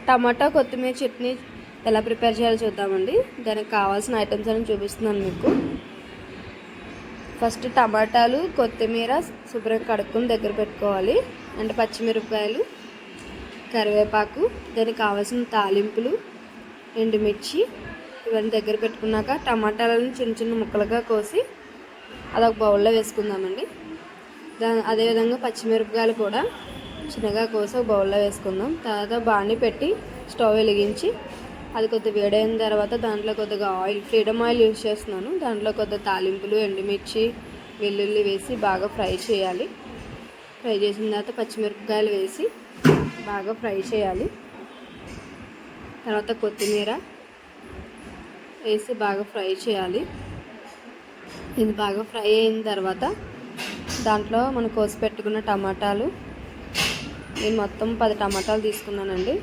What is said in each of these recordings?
టమాటా కొత్తిమీర చట్నీ ఎలా ప్రిపేర్ చేయాలో చూద్దామండి. దానికి కావాల్సిన ఐటమ్స్ అని చూపిస్తున్నాను మీకు. ఫస్ట్ టమాటాలు, కొత్తిమీర శుభ్రంగా కడుక్కొని దగ్గర పెట్టుకోవాలి. అంటే పచ్చిమిరపకాయలు, కరివేపాకు, దానికి కావాల్సిన తాలింపులు, ఎండుమిర్చి ఇవన్నీ దగ్గర పెట్టుకున్నాక టమాటాలను చిన్న చిన్న ముక్కలుగా కోసి అదొక బౌల్లో వేసుకుందామండి. అదేవిధంగా పచ్చిమిరపకాయలు కూడా చిన్నగా కోసి ఒక బౌల్లో వేసుకుందాం. తర్వాత బాండి పెట్టి స్టవ్ వెలిగించి అది కొద్దిగా వేడైన తర్వాత దాంట్లో కొద్దిగా ఆయిల్, ఫ్రీడమ్ ఆయిల్ యూజ్ చేస్తున్నాను. దాంట్లో కొద్దిగా తాలింపులు, ఎండుమిర్చి, వెల్లుల్లి వేసి బాగా ఫ్రై చేయాలి. ఫ్రై చేసిన తర్వాత పచ్చిమిరపకాయలు వేసి బాగా ఫ్రై చేయాలి. తర్వాత కొత్తిమీర వేసి బాగా ఫ్రై చేయాలి. ఇది బాగా ఫ్రై అయిన తర్వాత దాంట్లో మనం కోసి పెట్టుకున్న టమాటాలు, నేను మొత్తం 10 టమాటాలు తీసుకున్నానండి,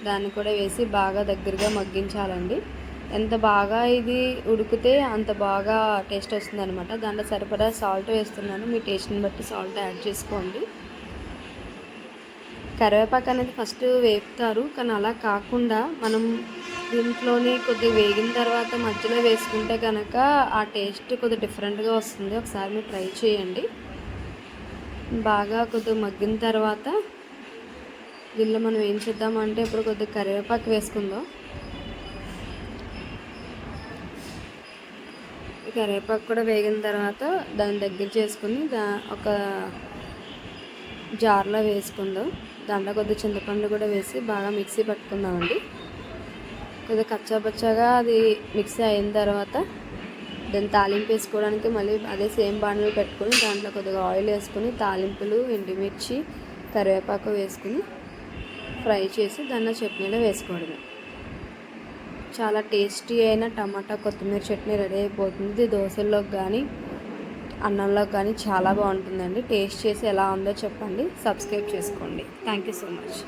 దాన్ని కూడా వేసి బాగా దగ్గరగా మగ్గించాలండి. ఎంత బాగా ఇది ఉడికితే అంత బాగా టేస్ట్ వస్తుంది అనమాట. దాంట్లో సరిపడా సాల్ట్ వేస్తున్నాను, మీ టేస్ట్ని బట్టి సాల్ట్ యాడ్ చేసుకోండి. కరివేపాకు అనేది ఫస్ట్ వేపుతారు, కానీ అలా కాకుండా మనం దీంట్లోని కొద్దిగా వేగిన తర్వాత మధ్యలో వేసుకుంటే కనుక ఆ టేస్ట్ కొద్దిగా డిఫరెంట్గా వస్తుంది. ఒకసారి మీరు ట్రై చేయండి. బాగా కొద్దిగా మగ్గిన తర్వాత దీనిలో మనం ఏం చేద్దామంటే ఇప్పుడు కొద్దిగా కరివేపాకు వేసుకుందాం. కరివేపాకు కూడా వేగిన తర్వాత దాన్ని దగ్గర చేసుకుని ఒక జార్లో వేసుకుందాం. దాంట్లో కొద్దిగా చింతపండు కూడా వేసి బాగా మిక్సీ పట్టుకుందామండి. కొద్దిగా కచ్చాపచ్చాగా అది మిక్సీ అయిన తర్వాత దాన్ని తాలింపు వేసుకోవడానికి మళ్ళీ అదే సేమ్ బాండలు పెట్టుకొని దాంట్లో కొద్దిగా ఆయిల్ వేసుకొని తాలింపులు, ఎండుమిర్చి, కరివేపాకు వేసుకుని ఫ్రై చేసి దాన్ని చట్నీలో వేసుకోవడమే. చాలా టేస్టీ అయిన టమాటా కొత్తిమీర చట్నీ రెడీ అయిపోతుంది. దోశల్లోకి కానీ అన్నంలోకి కానీ చాలా బాగుంటుందండి. టేస్ట్ చేసి ఎలా ఉందో చెప్పండి. సబ్స్క్రైబ్ చేసుకోండి. Thank you so much.